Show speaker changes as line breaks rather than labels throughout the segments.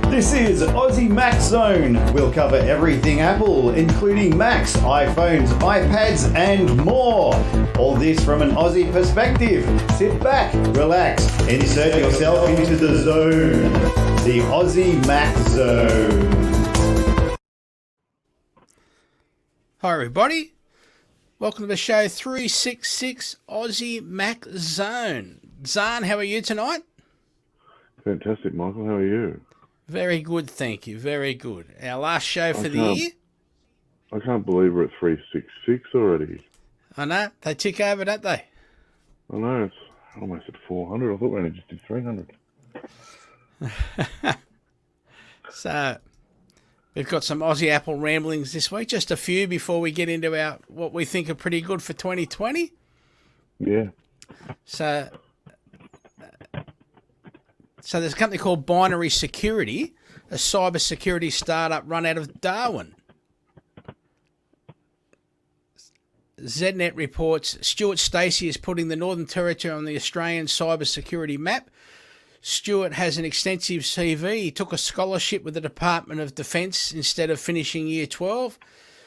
This is Aussie Mac Zone. We'll cover everything Apple, including Macs, iPhones, iPads, and more. All this from an Aussie perspective. Sit back, relax, and insert yourself into the zone. The Aussie Mac Zone.
Hi everybody. Welcome to the show 366 Aussie Mac Zone. Zarn, how are you tonight?
Fantastic, Michael. How are you?
Very good, thank you. Very good. Our last show for the year.
I can't believe we're at 366 already.
I know. They tick over, don't they?
I know. It's almost at 400. I thought we only just did 300.
So, we've got some Aussie Apple ramblings this week. Just a few before we get into our what we think are pretty good for 2020.
Yeah.
So there's a company called Binary Security, a cyber security startup run out of Darwin. ZNet reports Stuart Stacey is putting the Northern Territory on the Australian cyber security map. Stuart has an extensive CV. He took a scholarship with the Department of Defence instead of finishing Year 12.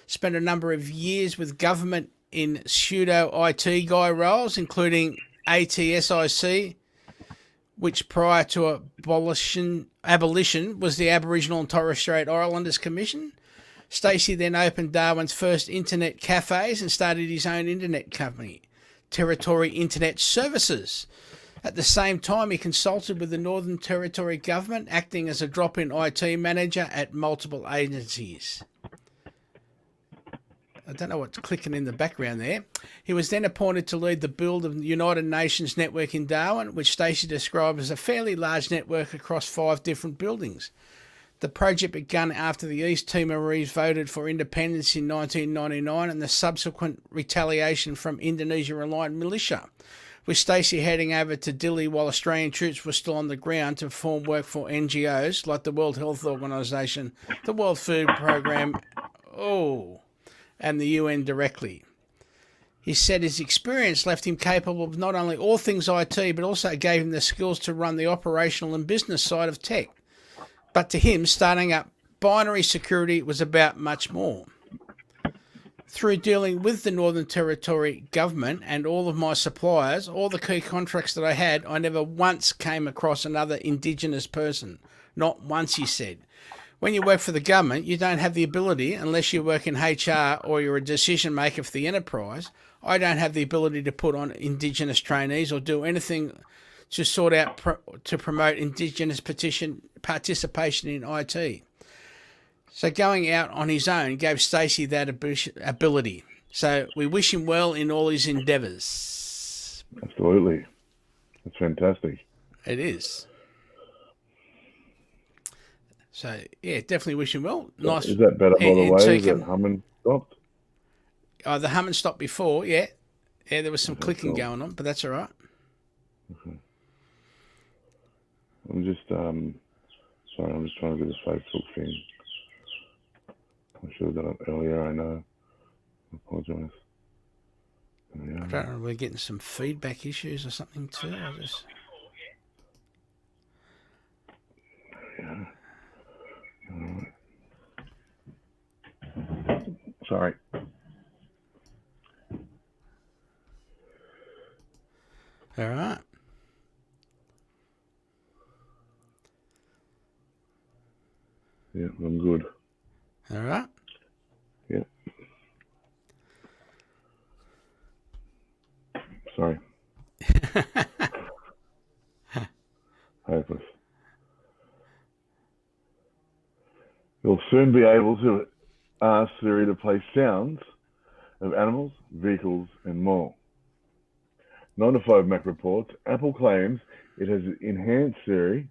Spent a number of years with government in pseudo IT guy roles, including ATSIC, which prior to abolition was the Aboriginal and Torres Strait Islanders Commission. Stacey then opened Darwin's first internet cafes and started his own internet company, Territory Internet Services. At the same time, he consulted with the Northern Territory government, acting as a drop-in IT manager at multiple agencies. I don't know what's clicking in the background there. He was then appointed to lead the build of the United Nations network in Darwin, which Stacey described as a fairly large network across 5 different buildings. The project began after the East Timorese voted for independence in 1999 and the subsequent retaliation from Indonesia-aligned militia, with Stacey heading over to Dili while Australian troops were still on the ground to perform work for NGOs like the World Health Organization, the World Food Programme, and the UN directly. He said his experience left him capable of not only all things IT, but also gave him the skills to run the operational and business side of tech. But to him, starting up Binary Security was about much more. Through dealing with the Northern Territory government and all of my suppliers, all the key contracts that I had, I never once came across another Indigenous person. Not once, he said. When you work for the government, you don't have the ability, unless you work in HR or you're a decision maker for the enterprise. I don't have the ability to put on Indigenous trainees or do anything to sort out to promote Indigenous participation in IT. So going out on his own gave Stacey that ability. So we wish him well in all his endeavours.
Absolutely. That's fantastic.
It is. So, yeah, definitely wish him well. Nice.
Is that better, by the way? Is that humming stopped?
Oh, the humming stopped before, yeah. Yeah, there was some clicking going on, but that's all right.
Okay. I'm just, sorry, I'm just trying to do this Facebook thing. I should have done it earlier, I know. I apologise.
I don't know, we're getting some feedback issues or something too.
Yeah. Sorry.
All right.
Yeah, I'm good.
All right.
Yeah. Sorry. Hopeless. You'll soon be able to ask Siri to play sounds of animals, vehicles, and more. 9 to 5 Mac reports, Apple claims it has enhanced Siri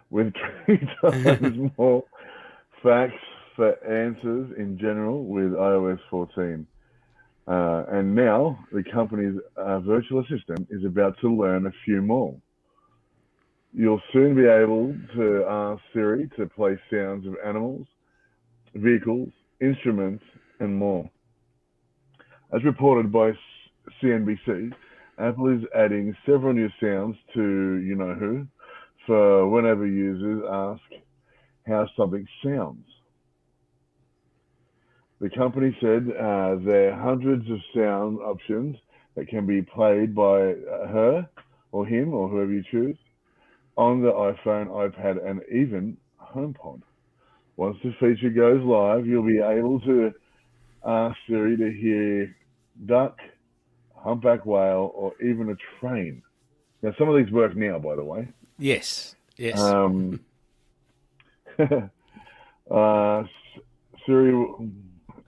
with 3 times more facts for answers in general with iOS 14. And now the company's virtual assistant is about to learn a few more. You'll soon be able to ask Siri to play sounds of animals, vehicles, instruments, and more. As reported by CNBC, Apple is adding several new sounds to you-know-who for whenever users ask how something sounds. The company said there are hundreds of sound options that can be played by her or him or whoever you choose on the iPhone, iPad, and even HomePod. Once the feature goes live, you'll be able to ask Siri to hear duck, humpback whale, or even a train. Now, some of these work now, by the way.
Yes.
Siri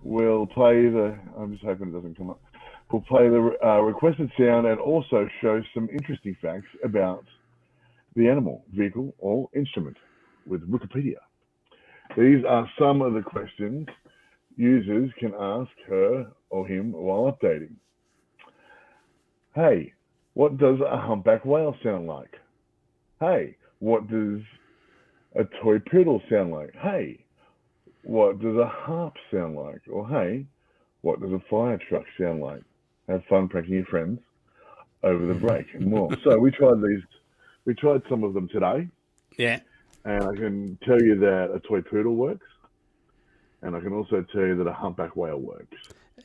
will play I'm just hoping it doesn't come up. Will play the requested sound and also show some interesting facts about the animal, vehicle, or instrument with Wikipedia. These are some of the questions users can ask her or him while updating. Hey, what does a humpback whale sound like? Hey, what does a toy poodle sound like? Hey, what does a harp sound like? Or hey, what does a fire truck sound like? Have fun pranking your friends over the break and more. So we tried some of them today.
Yeah.
And I can tell you that a toy poodle works. And I can also tell you that a humpback whale works.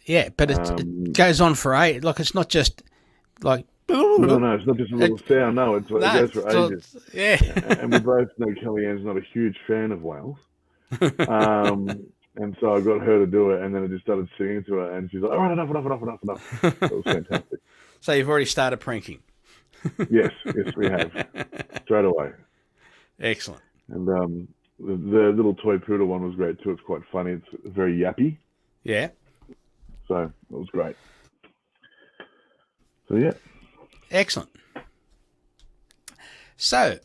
Yeah, but it goes on for eight. Like, it's not just like...
No, it's not just a little sound. No, it goes for ages.
Yeah.
And we both know Kellyanne's not a huge fan of whales. And so I got her to do it, and then I just started singing to her, and she's like, all right, enough. It was fantastic.
So you've already started pranking?
Yes, we have. Straight away.
Excellent.
And the little toy poodle one was great too. It's quite funny. It's very yappy.
Yeah.
So it was great. So yeah.
Excellent. So,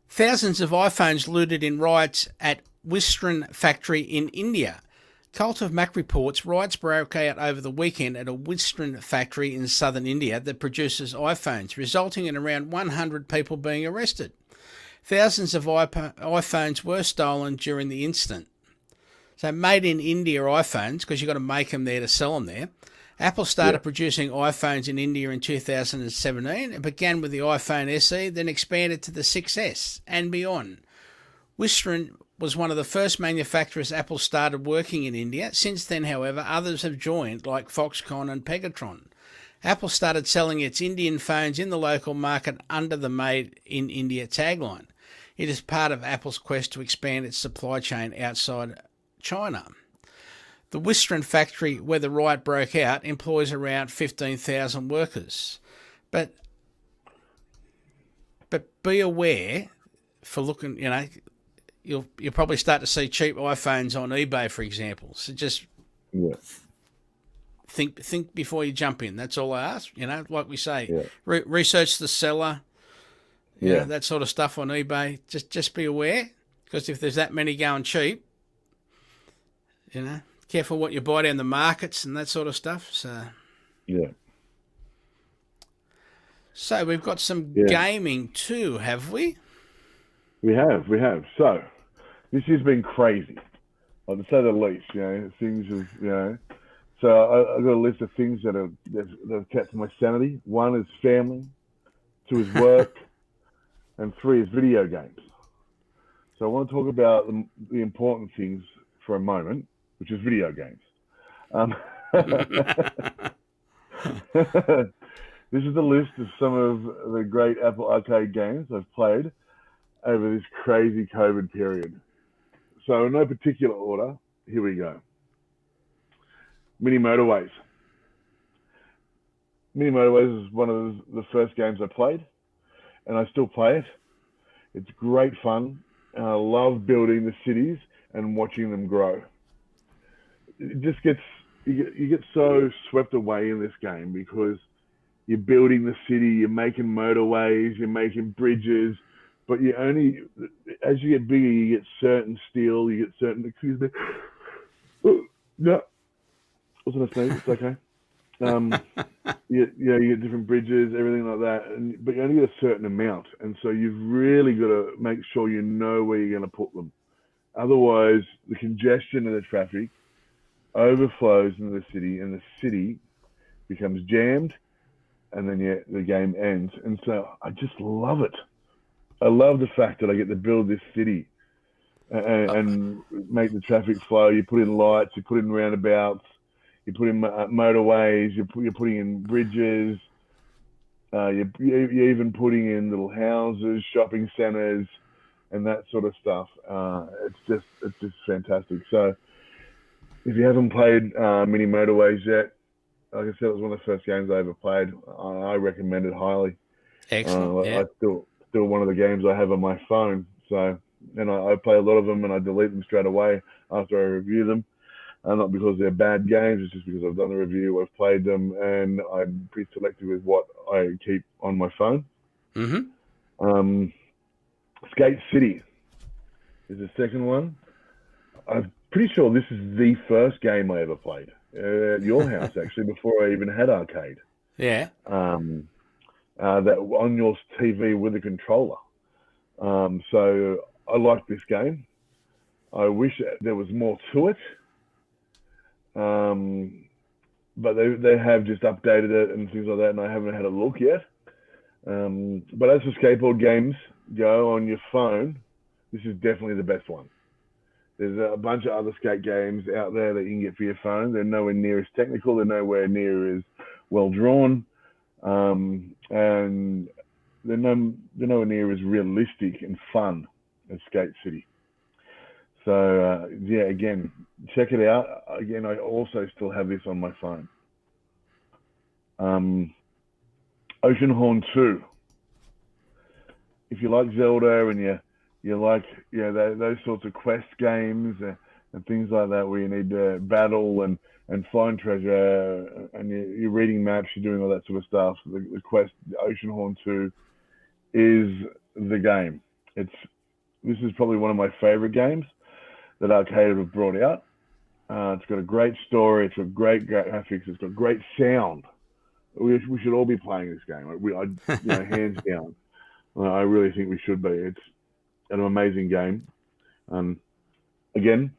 thousands of iPhones looted in riots at Wistron factory in India. Cult of Mac reports riots broke out over the weekend at a Wistron factory in southern India that produces iPhones, resulting in around 100 people being arrested. Thousands of iPhones were stolen during the incident. So made in India iPhones, because you've got to make them there to sell them there. Apple started producing iPhones in India in 2017. It began with the iPhone SE, then expanded to the 6S and beyond. Wistron was one of the first manufacturers Apple started working in India. Since then, however, others have joined, like Foxconn and Pegatron. Apple started selling its Indian phones in the local market under the Made in India tagline. It is part of Apple's quest to expand its supply chain outside China. The Wistron factory, where the riot broke out, employs around 15,000 workers. But be aware, for looking, you'll probably start to see cheap iPhones on eBay, for example. So just think before you jump in. That's all I ask. Like we say, research the seller. That sort of stuff on eBay. Just be aware, because if there's that many going cheap, careful what you buy down the markets and that sort of stuff. So So we've got some gaming too, have we?
We have. So this has been crazy, to say the least. Things have, So I've got a list of things that have kept my sanity. 1 is family, 2 is work, and 3 is video games. So I want to talk about the important things for a moment, which is video games. This is the list of some of the great Apple Arcade games I've played over this crazy COVID period. So in no particular order, here we go. Mini Motorways. Mini Motorways is one of the first games I played, and I still play it. It's great fun, and I love building the cities and watching them grow. It just you get so swept away in this game because you're building the city, you're making motorways, you're making bridges, but as you get bigger, you get certain steel, you get certain, excuse me. No, wasn't a sneeze, it's okay. you get different bridges, everything like that, but you only get a certain amount, and so you've really got to make sure you know where you're going to put them. Otherwise, the congestion of the traffic overflows into the city, and the city becomes jammed, and then the game ends. And so I just love it. I love the fact that I get to build this city and make the traffic flow. You put in lights, you put in roundabouts, you put in motorways, you're putting in bridges, you're even putting in little houses, shopping centres, and that sort of stuff. It's just fantastic. So if you haven't played Mini Motorways yet, like I said, it was one of the first games I ever played. I recommend it highly.
Excellent.
I still one of the games I have on my phone. So, and I play a lot of them, and I delete them straight away after I review them. Not because they're bad games, it's just because I've done the review, I've played them, and I'm pretty selective with what I keep on my phone.
Mm-hmm.
Skate City is the second one. I'm pretty sure this is the first game I ever played at your house, actually, before I even had arcade.
Yeah.
That on your TV with a controller. So I like this game. I wish there was more to it. But they have just updated it and things like that, and I haven't had a look yet. But as for skateboard games go on your phone, this is definitely the best one. There's a bunch of other skate games out there that you can get for your phone. They're nowhere near as technical. They're nowhere near as well drawn, and they're nowhere near as realistic and fun as Skate City. So again, check it out. Again, I also still have this on my phone. Oceanhorn 2. If you like Zelda and you like those sorts of quest games and things like that, where you need to battle and find treasure, and you're reading maps, you're doing all that sort of stuff, the quest, Oceanhorn 2 is the game. This is probably one of my favorite games that Arcade have brought out. It's got a great story. It's got great graphics. It's got great sound. We should all be playing this game. Hands down. I really think we should be. It's an amazing game. Again,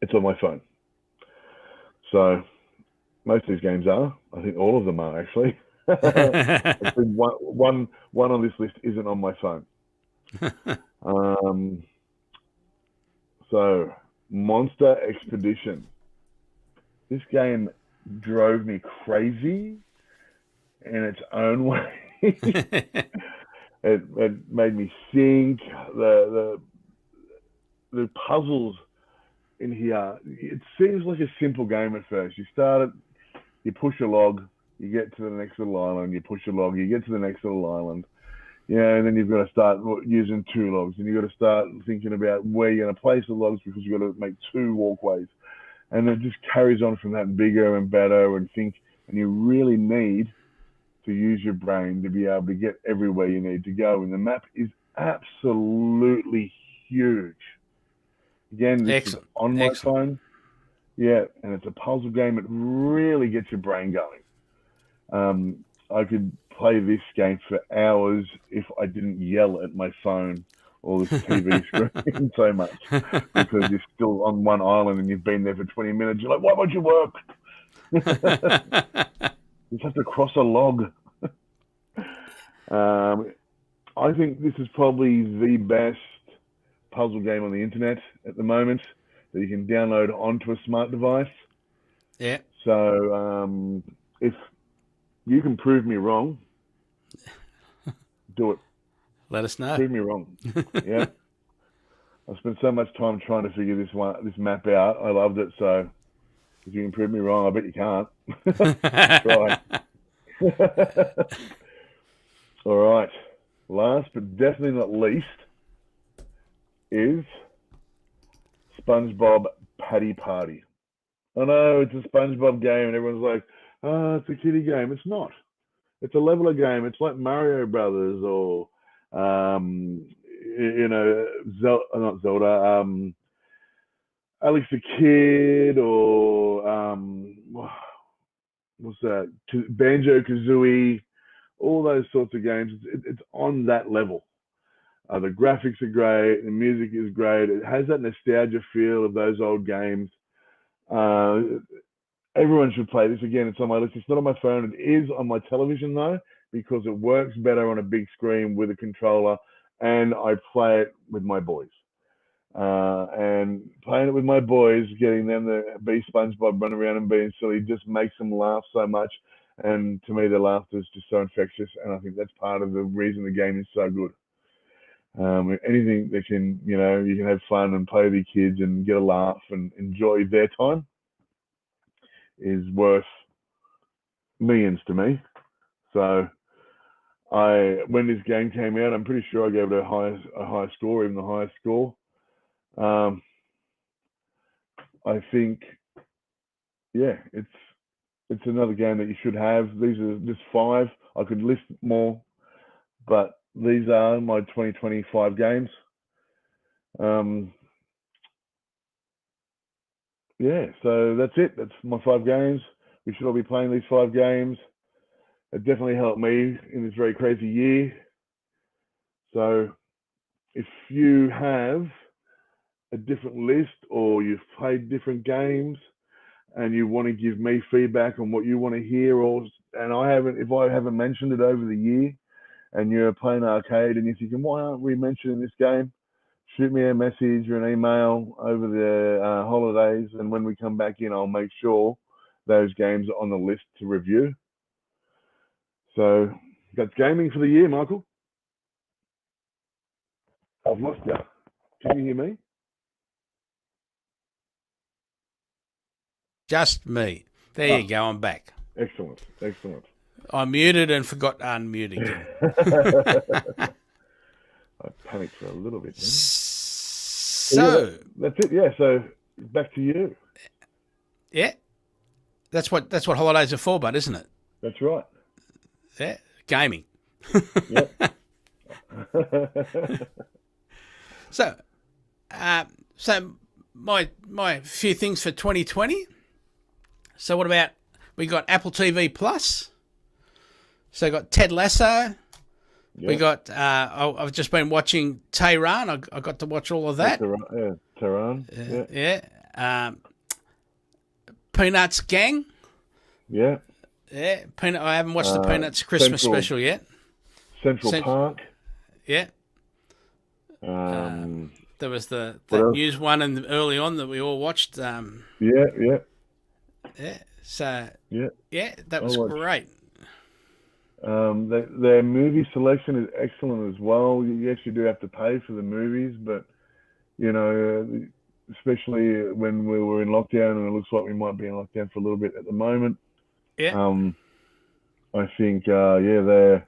it's on my phone. So most of these games are. I think all of them are, actually. one on this list isn't on my phone. So, Monster Expedition. This game drove me crazy in its own way. It made me think. The puzzles in here, it seems like a simple game at first. You start it, you push a log, you get to the next little island, you push a log, you get to the next little island. And then you've got to start using 2 logs, and you've got to start thinking about where you're going to place the logs, because you've got to make 2 walkways. And it just carries on from that, bigger and better, and you really need to use your brain to be able to get everywhere you need to go. And the map is absolutely huge. Again, this is on my phone. Yeah, and it's a puzzle game. It really gets your brain going. I could play this game for hours if I didn't yell at my phone or this TV screen so much, because you're still on one island and you've been there for 20 minutes. You're like, why won't you work? You just have to cross a log. I think this is probably the best puzzle game on the internet at the moment that you can download onto a smart device.
Yeah.
So if you can prove me wrong, do it.
Let us know.
Prove me wrong. Yeah. I spent so much time trying to figure this map out. I loved it. So if you can prove me wrong, I bet you can't. Try. All right. Last but definitely not least is Spongebob Paddy Party. I know it's a Spongebob game and everyone's like, oh, it's a kiddie game. It's not. It's a leveler game. It's like Mario Brothers or, not Zelda, Alex the Kid or, what's that? Banjo Kazooie, all those sorts of games. It's on that level. The graphics are great. The music is great. It has that nostalgia feel of those old games. Everyone should play this. Again, it's on my list. It's not on my phone. It is on my television, though, because it works better on a big screen with a controller, and I play it with my boys. And playing it with my boys, getting them to be SpongeBob, run around and being silly, just makes them laugh so much. And to me, the laughter is just so infectious, and I think that's part of the reason the game is so good. Anything that can, you can have fun and play with your kids and get a laugh and enjoy their time is worth millions to me. So when this game came out, I'm pretty sure I gave it a high score, even the highest score. I think, it's another game that you should have. These are just 5. I could list more, but these are my 2025 games. So that's it. That's my 5 games. We should all be playing these 5 games. It definitely helped me in this very crazy year. So if you have a different list or you've played different games and you want to give me feedback on what you want to hear, if I haven't mentioned it over the year and you're playing arcade and you're thinking, why aren't we mentioning this game? Shoot me a message or an email over the holidays, and when we come back in, I'll make sure those games are on the list to review. So that's gaming for the year, Michael. I've lost you. Can you hear me?
Just me. There you go. I'm back.
Excellent.
I muted and forgot to unmute again.
I panicked for a little bit.
So
that's it. Yeah. So back to you.
Yeah, that's what holidays are for, bud, isn't it?
That's right.
Yeah, gaming.
Yep.
So my few things for 2020. So what about, we got Apple TV Plus. So got Ted Lasso. Yep. We got, I've just been watching Tehran. I got to watch all of that.
Tehran.
Yeah. Peanuts Gang.
Yeah.
Yeah. I haven't watched the Peanuts Christmas special yet.
Central Park.
Yeah. There was that news one early on that we all watched.
Yeah.
So.
Yeah.
That was great.
Their movie selection is excellent as well. Yes, you do have to pay for the movies, but especially when we were in lockdown, and it looks like we might be in lockdown for a little bit at the moment.
Yeah.
I think they're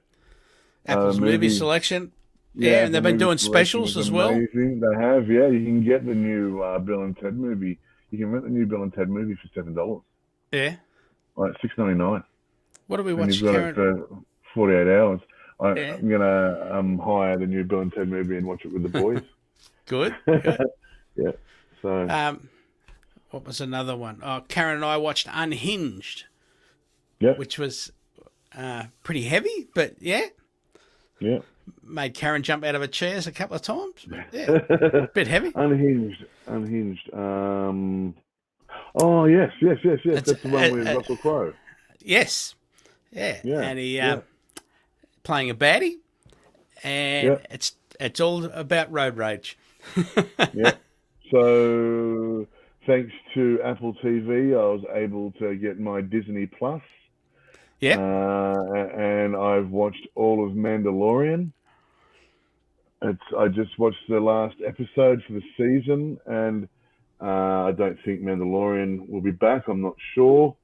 Apple's movie selection. Yeah, and they've been doing specials as well.
Amazing. They have. Yeah, you can get the new Bill and Ted movie. You can rent the new Bill and Ted movie for $7.
Yeah.
Like $6.99.
What do we watch?
And you've got it for 48 hours. I'm gonna hire the new Bill and Ted movie and watch it with the boys.
Good.
Yeah. So.
What was another one? Oh, Karen and I watched Unhinged.
Yep.
Which was pretty heavy, but yeah.
Yeah.
Made Karen jump out of her chairs a couple of times. But yeah. Bit heavy.
Unhinged. Oh yes. That's the one with Russell Crowe.
Yes. Yeah. And he playing a baddie, and it's all about road rage.
Yeah. So thanks to Apple TV, I was able to get my Disney Plus.
Yeah.
And I've watched all of Mandalorian. I just watched the last episode for the season, and I don't think Mandalorian will be back. I'm not sure.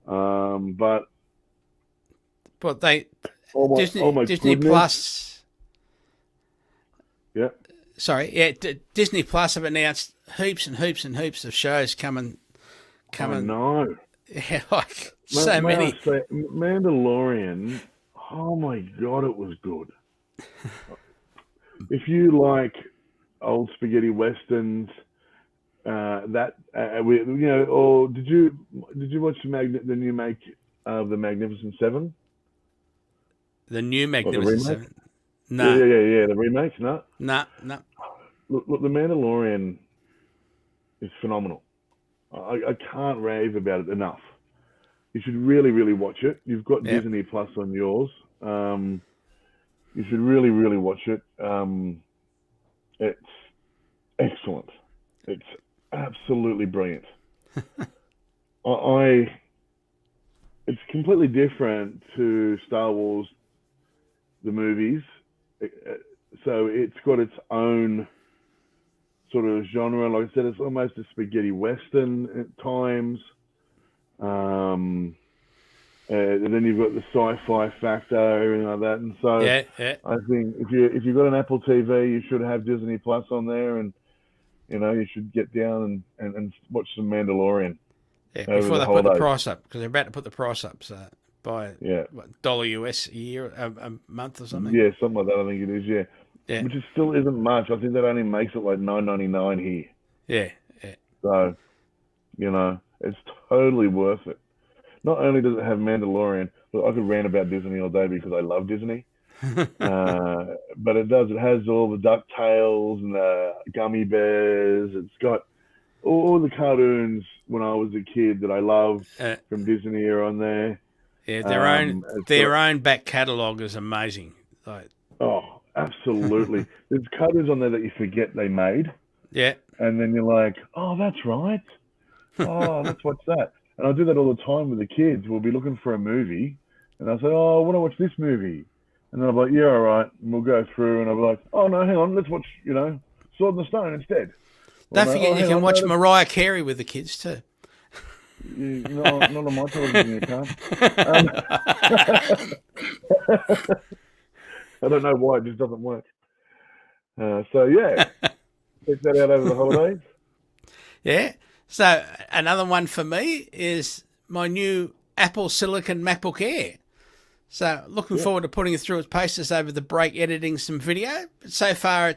But
Disney Plus.
Yeah.
Sorry, yeah. Disney Plus have announced heaps and heaps and heaps of shows coming.
I know.
Yeah, like so many.
Mandalorian. Oh my God, it was good. If you like old spaghetti westerns, or did you watch the new of the Magnificent Seven?
The new
What, the
Magnificent
remake?
Seven. No,
Yeah. The remake? No.
no.
Look, The Mandalorian is phenomenal. I can't rave about it enough. You should really, really watch it. You've got
Yep.
Disney Plus on yours. You should really, really watch it. It's excellent. It's absolutely brilliant. It's completely different to Star Wars, the movies. So it's got its own sort of genre. Like I said, it's almost a spaghetti western at times. And then you've got the sci-fi factor, everything like that. And so
Yeah.
I think if you've got an Apple TV, you should have Disney Plus on there, and you should get down and watch some Mandalorian.
Yeah,
over
before
the
they put the
holidays.
price up, because they're about to put the price up. So by
Yeah,
$1 US a year, a month or something.
yeah, something like that. I think it is. Yeah,
Yeah.
which is still isn't much. I think that only makes it like $9.99 here.
Yeah.
So it's totally worth it. Not only does it have Mandalorian, but I could rant about Disney all day because I love Disney. But it does. It has all the DuckTales and the Gummy Bears. It's got all the cartoons when I was a kid that I loved from Disney are on there.
Yeah, their own back catalogue is amazing. Like,
oh, absolutely. There's cartoons on there that you forget they made.
Yeah.
And then you're like, oh, that's right. Oh, let's watch that. And I do that all the time with the kids. We'll be looking for a movie, and I'll say, oh, I want to watch this movie. And then I'm like, yeah, all right. And we'll go through, and I'll be like, oh, no, hang on. Let's watch, Sword in the Stone instead.
Don't forget you can watch Mariah Carey with the kids too.
Not on my television, you can't. I don't know why. It just doesn't work. So, yeah. Check that out over the holidays.
Yeah. So another one for me is my new Apple Silicon MacBook Air. So looking forward to putting it through its paces over the break, editing some video. But so far,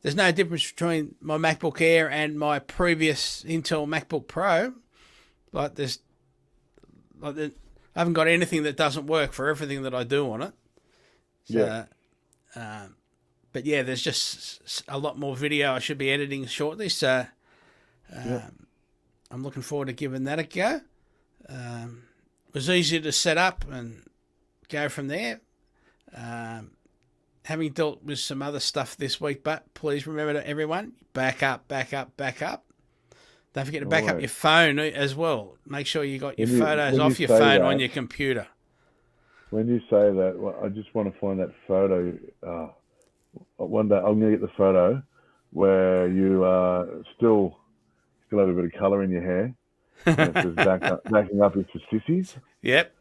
there's no difference between my MacBook Air and my previous Intel MacBook Pro. I haven't got anything that doesn't work for everything that I do on it. So, but yeah, there's just a lot more video I should be editing shortly. So I'm looking forward to giving that a go. It was easy to set up and go from there. Having dealt with some other stuff this week, but please remember to everyone, back up. Don't forget to back up your phone as well. Make sure you got your photos off your phone on your computer.
When you say that, I just want to find that photo. One day I'm going to get the photo where you still have a bit of colour in your hair. And it says backing up is for sissies.
Yep.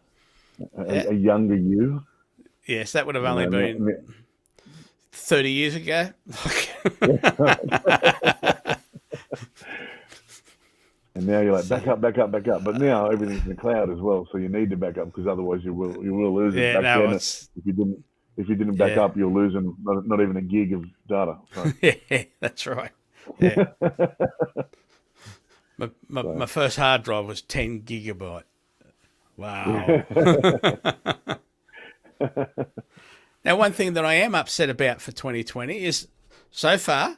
A younger you.
Yes, that would have only been 30 years ago.
And now you're like, back up. But now everything's in the cloud as well, so you need to back up because otherwise you will lose it.
Yeah,
Back then, if you didn't back up, you're losing not even a gig of data. So.
Yeah, that's right. Yeah. My first hard drive was 10 gigabyte. Wow. Now, one thing that I am upset about for 2020 is so far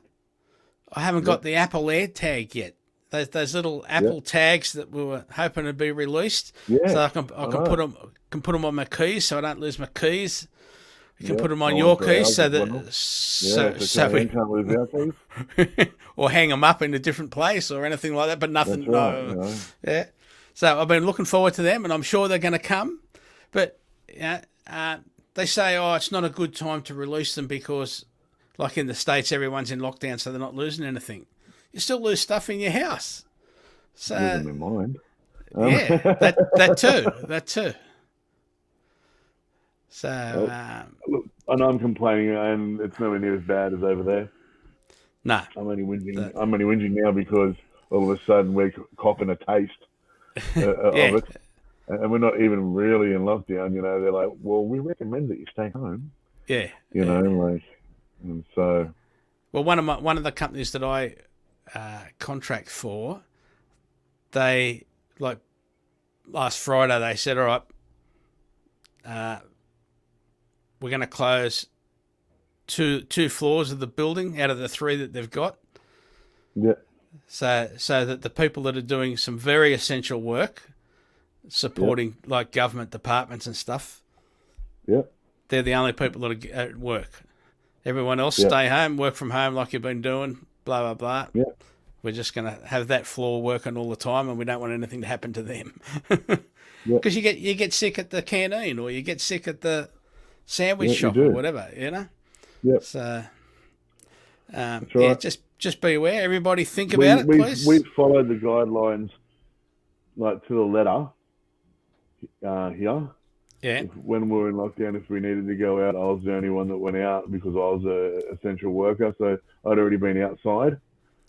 I haven't got the Apple AirTag yet. Those little Apple tags that we were hoping to be released, so I can put them on my keys, so I don't lose my keys. You can put them on your keys, so that we
can't lose our keys,
or hang them up in a different place or anything like that. But nothing.
That's right,
Yeah. So I've been looking forward to them, and I'm sure they're going to come. But they say, it's not a good time to release them because, like in the States, everyone's in lockdown, so they're not losing anything. You still lose stuff in your house. So
losing my mind.
Yeah, that too. So
look, I know I'm complaining, and it's nowhere near as bad as over there.
No,
I'm only whinging now because all of a sudden we're copping a taste of it, and we're not even really in lockdown. They're like, well, we recommend that you stay home.
Yeah,
and so.
Well, one of the companies that I contract for, they last Friday they said, all right, we're going to close two floors of the building out of the 3 that they've got.
Yeah.
So that the people that are doing some very essential work, supporting like government departments and stuff, they're the only people that are at work. Everyone else stay home, work from home like you've been doing, blah, blah, blah.
Yeah.
We're just going to have that floor working all the time, and we don't want anything to happen to them.
Yep.
Because you get sick at the canteen, or you get sick at the sandwich shop,
you
or
do.
whatever, you know?
Yep.
So,
That's right.
just be aware. Everybody think about it, please.
We followed the guidelines like to the letter here.
Yeah.
When we were in lockdown, if we needed to go out, I was the only one that went out because I was a essential worker. So I'd already been outside.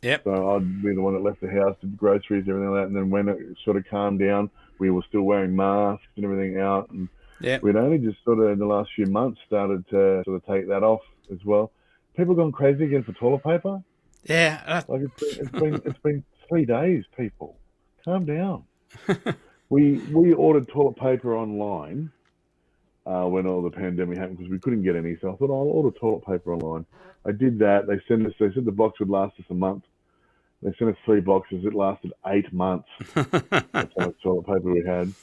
Yep.
So I'd be the one that left the house, did groceries, everything like that. And then when it sort of calmed down, we were still wearing masks and everything out. And we'd only just sort of in the last few months started to sort of take that off as well. People gone crazy again for toilet paper.
Yeah.
Like it's been 3 days, people. Calm down. We ordered toilet paper online when all the pandemic happened because we couldn't get any. So I thought, I'll order toilet paper online. I did that. They said the box would last us a month. They sent us 3 boxes. It lasted 8 months. That's how much toilet paper we had.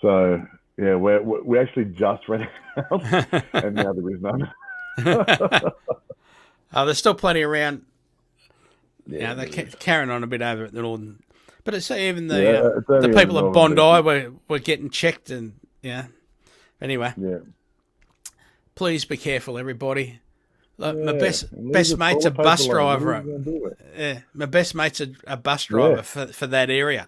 So yeah, we actually just ran out, and now there is none.
There's still plenty around. Yeah, they're carrying on a bit over at the Northern. But it's even the people at Bondi were getting checked, and anyway.
Yeah.
Please be careful, everybody. My best mate's a bus driver. Yeah, my best mate's a bus driver for that area.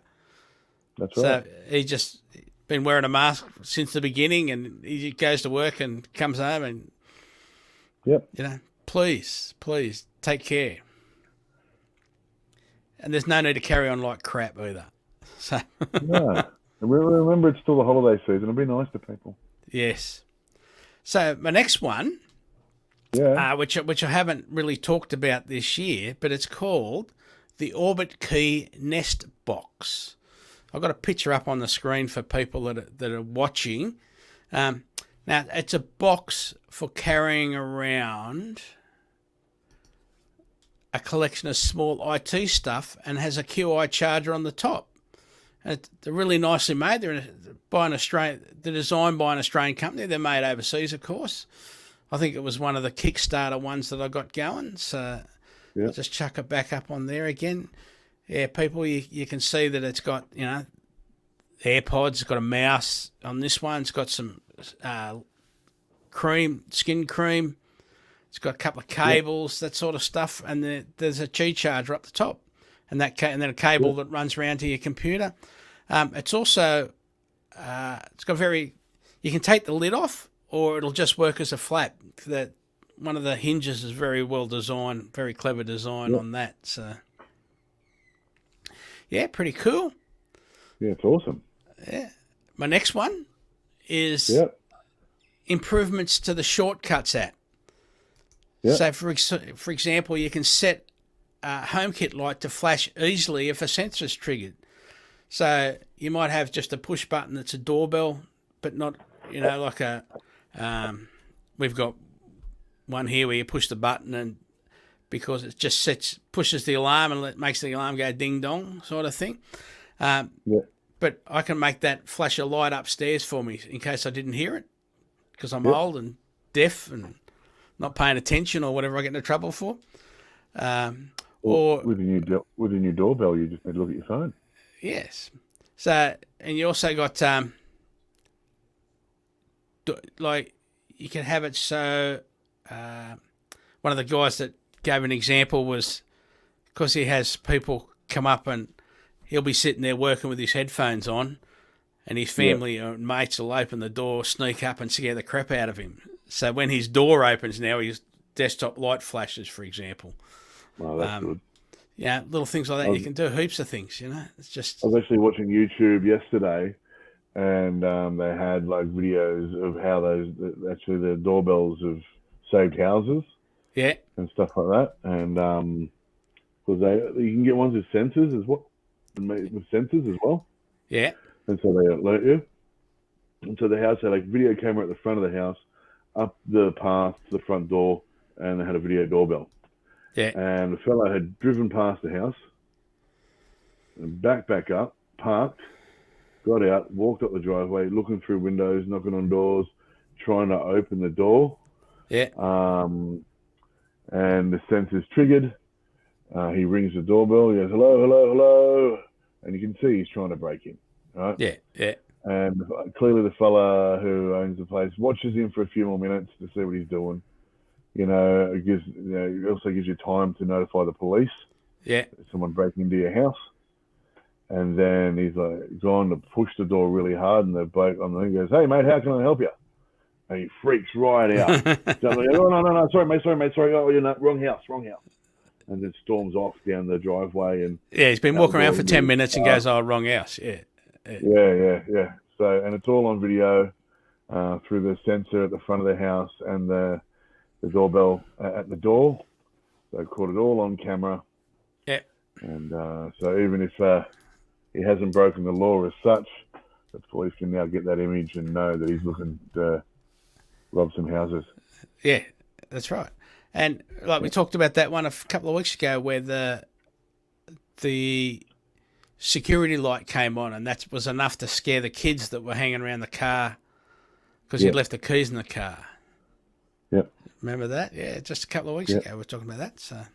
That's right.
So he just been wearing a mask since the beginning, and he goes to work and comes home, and please take care. And there's no need to carry on like crap either. So
no, and remember it's still the holiday season. It'll be nice to people.
Yes. So my next one, which I haven't really talked about this year, but it's called the Orbit Key Nest Box. I've got a picture up on the screen for people that are watching. Now, it's a box for carrying around a collection of small IT stuff and has a QI charger on the top. And they're really nicely made. They're designed by an Australian company. They're made overseas, of course. I think it was one of the Kickstarter ones that I got going. So I'll just chuck it back up on there again. Yeah, people, you can see that it's got, AirPods. It's got a mouse on this one. It's got some skin cream. It's got a couple of cables, that sort of stuff, and there's a Qi charger up the top, and then a cable that runs around to your computer. It's also it's got you can take the lid off, or it'll just work as a flap. That one of the hinges is very well designed, very clever design on that. So yeah, pretty cool.
Yeah, it's awesome.
Yeah, my next one is improvements to the shortcuts app. So, for example, you can set HomeKit light to flash easily if a sensor is triggered. So you might have just a push button that's a doorbell, but not, like a. We've got one here where you push the button and because it just pushes the alarm and makes the alarm go ding dong sort of thing. But I can make that flash a light upstairs for me in case I didn't hear it because I'm old and deaf and not paying attention or whatever I get into trouble for. Or
with your new doorbell, you just need to look at your phone.
Yes. So, and you also got you can have it so. One of the guys that gave an example was because he has people come up and he'll be sitting there working with his headphones on, and his family or mates will open the door, sneak up, and scare the crap out of him. So when his door opens now, his desktop light flashes, for example.
Oh, that's good.
Yeah, little things like that. You can do heaps of things, It's just.
I was actually watching YouTube yesterday, and they had like videos of how the doorbells have saved houses.
Yeah.
And stuff like that, and because you can get ones with sensors as well. with sensors as well.
Yeah.
And so they alert you. And so the house had like video camera at the front of the house, up the path to the front door, and they had a video doorbell.
Yeah.
And the fellow had driven past the house, and back up, parked, got out, walked up the driveway, looking through windows, knocking on doors, trying to open the door.
Yeah.
And the sensor's triggered. He rings the doorbell. He goes, hello, hello, hello. And you can see he's trying to break in. Right?
Yeah. Yeah.
And clearly the fella who owns the place watches him for a few more minutes to see what he's doing. It also gives you time to notify the police.
Yeah.
Someone breaking into your house. And then he's like gone to push the door really hard, and the bloke on the thing goes, hey, mate, how can I help you? And he freaks right out. So like, oh, no, sorry, mate, sorry. Oh, you're not, wrong house. And then storms off down the driveway. And
yeah, he's been walking around for 10 minutes and goes, oh, wrong house. Yeah.
Yeah. So, and it's all on video through the sensor at the front of the house and the doorbell at the door. So I caught it all on camera.
Yeah.
And so even if he hasn't broken the law as such, the police can now get that image and know that he's looking to rob some houses.
Yeah, that's right. And like we talked about that one a couple of weeks ago where the security light came on, and that was enough to scare the kids that were hanging around the car because he'd left the keys in the car.
Yep.
Remember that? Yeah, just a couple of weeks ago we were talking about that. So,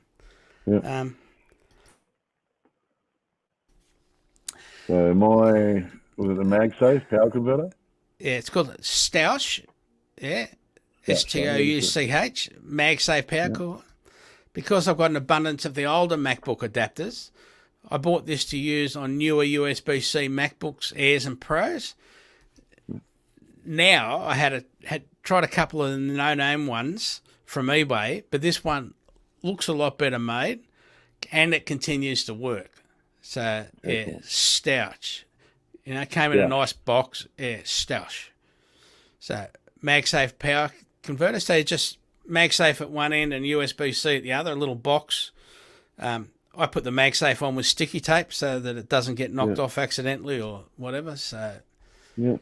So was it the MagSafe power converter?
Yeah, it's called Stoush. Yeah, STOUCH, MagSafe power cord. Because I've got an abundance of the older MacBook adapters, I bought this to use on newer USB-C MacBooks Airs and Pros. Now I had tried a couple of the no-name ones from eBay, but this one looks a lot better made, and it continues to work. So yeah, Stouch. Came in a nice box. Yeah, Stouch. So MagSafe power converter. So just MagSafe at one end and USB-C at the other, a little box. I put the MagSafe on with sticky tape so that it doesn't get knocked off accidentally or whatever. So yeah,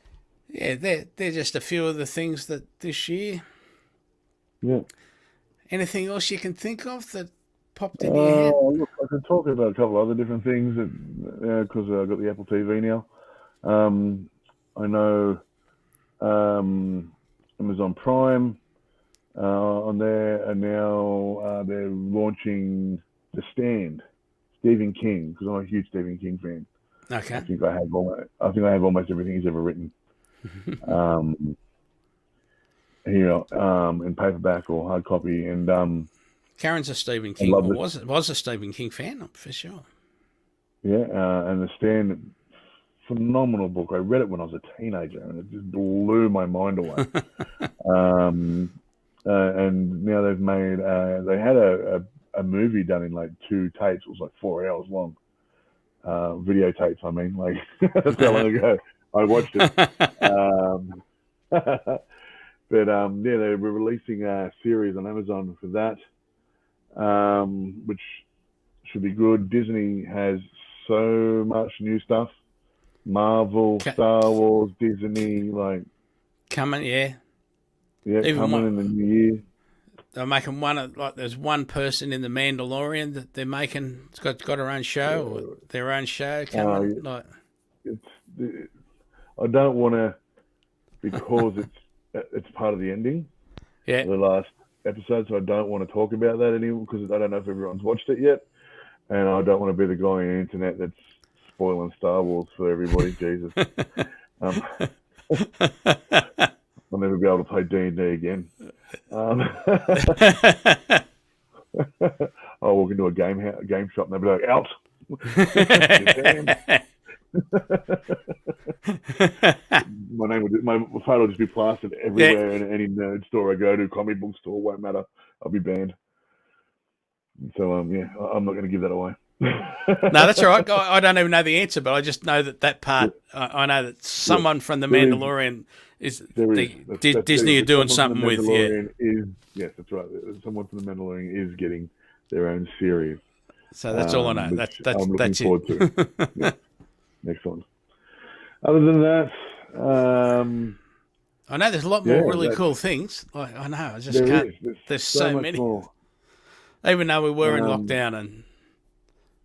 they're just a few of the things that this year. Yeah. Anything else you can think of that popped in your head?
Look, I could talk about a couple of other different things because I've got the Apple TV now. I know Amazon Prime on there, and now they're launching The Stand, Stephen King, because I'm a huge Stephen King fan.
Okay.
I think I have almost everything he's ever written. In paperback or hard copy, and
Karen's a Stephen King, or was a Stephen King fan for sure.
Yeah, and The Stand, phenomenal book. I read it when I was a teenager, and it just blew my mind away. And now they've made. They had a movie done in like 2 tapes. It was like 4 hours long. Videotapes, I mean, like that's how long ago I watched it. But they were releasing a series on Amazon for that, which should be good. Disney has so much new stuff. Marvel, Star Wars, Disney, like
coming,
even coming in the new year.
They're making there's one person in the Mandalorian that they're making. It's got her own show or their own show coming.
I don't want to, because it's part of the ending.
Yeah.
The last episode, so I don't want to talk about that anymore because I don't know if everyone's watched it yet, and I don't want to be the guy on the internet that's spoiling Star Wars for everybody. Jesus. I'll never be able to play D&D again. I'll walk into a game shop and they'll be like, out. My photo will just be plastered everywhere in any nerd store I go to, comic book store, won't matter. I'll be banned. So I'm not going to give that away.
No, that's all right. I don't even know the answer, but I just know that part. I know that someone from the Mandalorian Disney are doing something with.
Yes, that's right. Someone from the Mandalorian is getting their own series.
So that's all I know.
which I'm looking
That's
forward
it.
to. Yeah, excellent. Other than that,
I know there's a lot more really cool things. I know. I just can't. There's so
much
many.
more.
Even though we were in lockdown and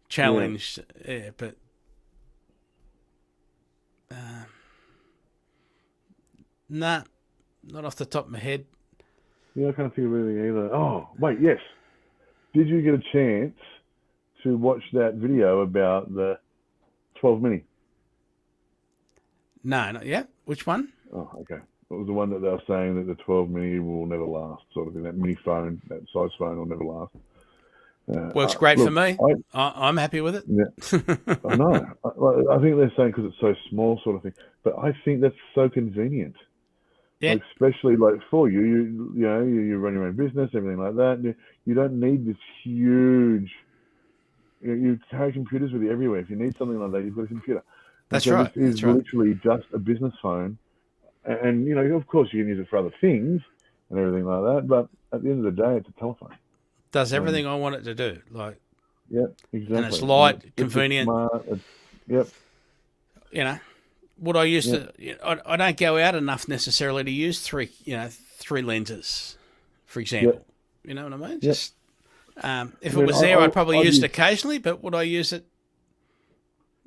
challenged, but nah, not off the top of my head.
Yeah, I can't think of anything either. Oh, wait, yes. Did you get a chance to watch that video about the 12 Mini?
No, not yet. Which one?
Oh, okay. It was the one that they were saying that the 12 Mini will never last, sort of thing. That mini phone, that size phone will never last.
Works great for me. I'm happy with it.
Yeah, I know. I think they're saying because it's so small, sort of thing. But I think that's so convenient.
Yeah.
Like, especially like for you, you run your own business, everything like that. You don't need this huge. You carry computers with you everywhere. If you need something like that, you've got a computer.
That's right.
This is literally just a business phone, and of course, you can use it for other things and everything like that. But at the end of the day, it's a telephone.
Does everything I want it to do. Like,
yeah, exactly.
And it's light, convenient.
Yep.
Would I use to? I don't go out enough necessarily to use three lenses, for example.
Yep.
You know what I mean?
Yep.
Just if it was there, I'd probably use it occasionally. But would I use it?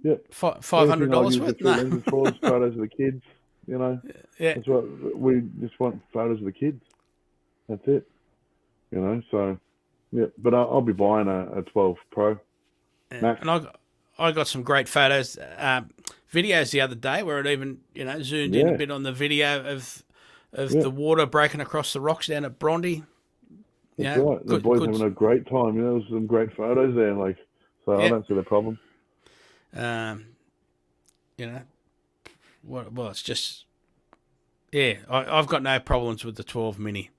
Yep.
$500 worth? No.
Photos of the kids.
Yeah.
That's what we just want. Photos of the kids. That's it. So. Yeah, but I'll be buying a 12 Pro Max.
And I got some great photos, videos the other day where it even zoomed in a bit on the video of the water breaking across the rocks down at Bronte.
That's right. The boys having a great time. There was some great photos there. So I don't see the problem.
Well, it's just I've got no problems with the 12 Mini.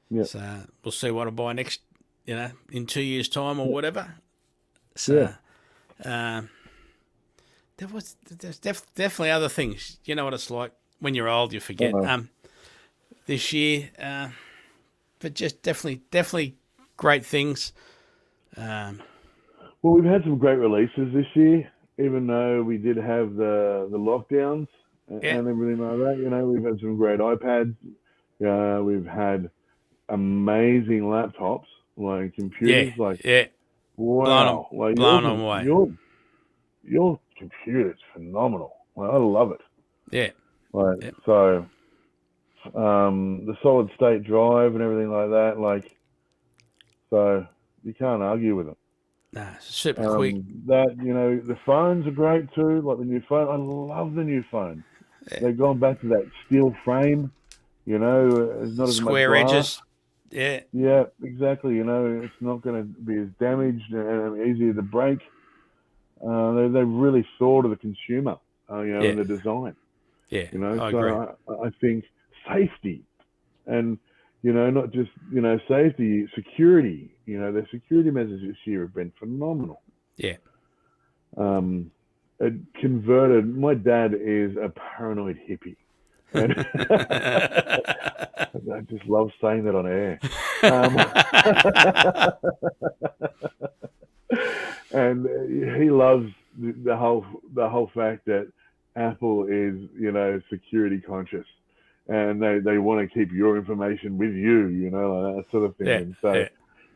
Yeah.
So we'll see what I buy next. In 2 years' time or whatever. So, there's definitely other things. You know what it's like when you're old, you forget. This year, but just definitely great things.
Well, we've had some great releases this year, even though we did have the lockdowns and everything like that. We've had some great iPads. We've had amazing laptops. Like computers, wow,
blown away.
Your computer's phenomenal. I love it.
Yeah.
So, the solid state drive and everything like that, so you can't argue with it.
Nah, super quick.
The phones are great too. Like the new phone, I love the new phone. Yeah. They've gone back to that steel frame. It's not as
square
much glass.
Edges. Yeah.
Yeah, exactly. It's not going to be as damaged and easier to break. They really thought of the consumer, and the design.
Yeah,
I
agree.
I think safety, and not just safety, security. Their security measures this year have been phenomenal.
Yeah.
It converted. My dad is a paranoid hippie. And I just love saying that on air. And he loves the whole fact that Apple is, security conscious, and they want to keep your information with you, that sort of thing.
Yeah,
and so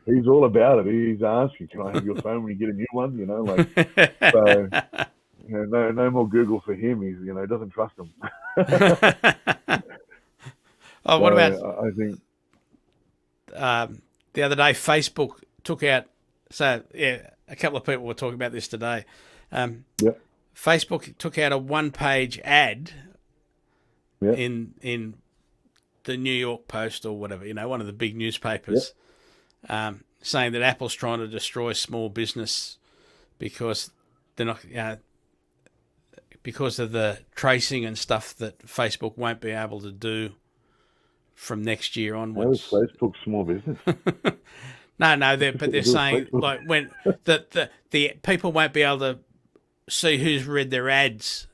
he's all about it. He's asking, "Can I have your phone when you get a new one?" So. No more Google for him. He's doesn't trust them.
What about?
I think
the other day Facebook took out. So a couple of people were talking about this today. Facebook took out a one-page ad in the New York Post or whatever, one of the big newspapers, saying that Apple's trying to destroy small business because they're not. Because of the tracing and stuff that Facebook won't be able to do from next year onwards.
How is Facebook small business?
No, they're saying when the people won't be able to see who's read their ads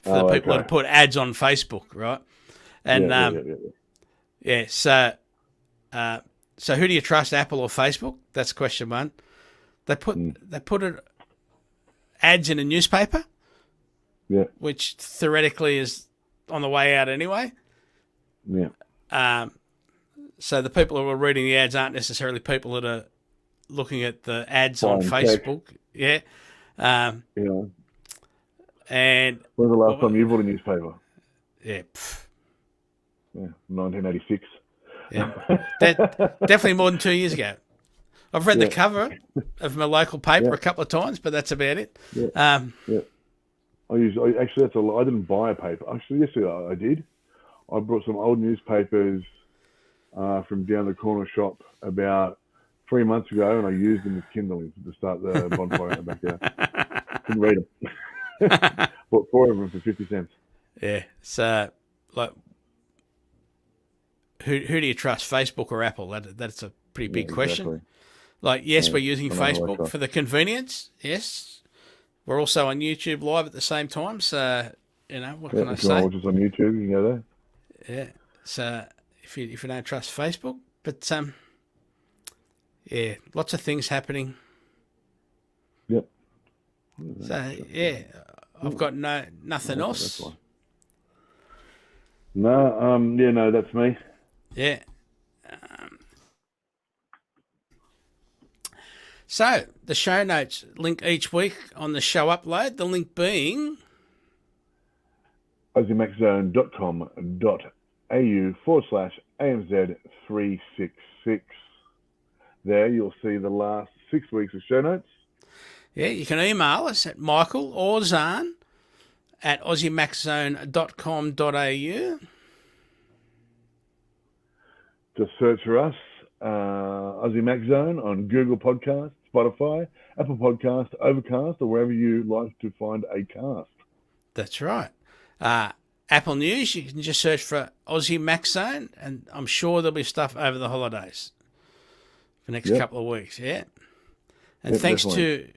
for the people to put ads on Facebook, right? And so who do you trust, Apple or Facebook? That's question one. They put it ads in a newspaper,
Yeah.
which theoretically is on the way out anyway.
Yeah.
So the people who are reading the ads aren't necessarily people that are looking at the ads on
Buying tech.
Facebook. Yeah.
You know,
And
when's the last time you bought a newspaper?
yeah,
Yeah, 1986.
yeah, definitely more than 2 years ago. I've read the cover of my local paper a couple of times, but that's about it.
Yeah. Actually, that's a lie. I didn't buy a paper. Actually, yes, I did. I brought some old newspapers from down the corner shop about 3 months ago, and I used them as kindling to start the bonfire in the backyard. Couldn't read them. Bought 4 of them for 50 cents.
Yeah. So, like, who do you trust, Facebook or Apple? That's a pretty big question.
Exactly.
Like, yes, we're using
I know who I
Facebook
trust.
for the convenience. Yes. We're also on YouTube Live at the same time. So, what can I
If you want
say?
to watch us on YouTube, you can go there.
Yeah. So, if you don't trust Facebook, but yeah, lots of things happening.
Yep.
So yeah, I've got nothing else.
That's fine. No, that's me.
Yeah. So the show notes link each week on the show upload. The link being
AussieMaxZone.com.au/AMZ366. There you'll see the last 6 weeks of show notes.
Yeah, you can email us at Michael or Zarn at AussieMaxZone.com.au.
Just search for us, Aussie Max Zone, on Google Podcasts, Spotify, Apple Podcasts, Overcast, or wherever you like to find a cast.
That's right. Apple News, you can just search for Aussie Max Zone, and I'm sure there'll be stuff over the holidays for the next couple of weeks. Yeah. And thanks
definitely.
to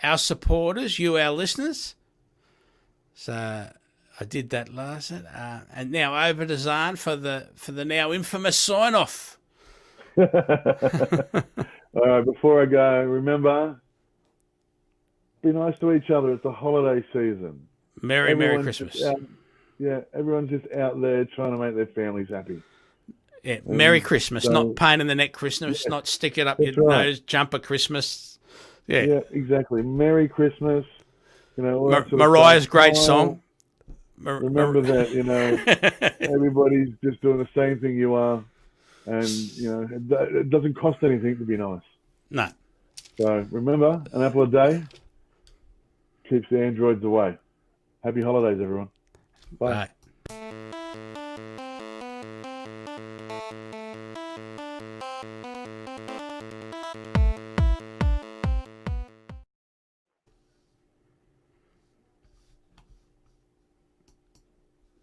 our supporters, you, our listeners. So I did that last night. And now over to Zarn for the now infamous sign-off.
All right, before I go, remember, be nice to each other. It's the holiday season.
Merry Christmas.
Everyone's just out there trying to make their families happy.
Yeah, Merry Christmas, not pain in the neck Christmas, not stick it up your nose, jumper Christmas.
Yeah, exactly. Merry Christmas. All that sort of
Mariah's
stuff.
great song.
Remember that, everybody's just doing the same thing you are. And, it doesn't cost anything to be nice.
No.
So remember, an apple a day keeps the androids away. Happy holidays, everyone. Bye.
Bye.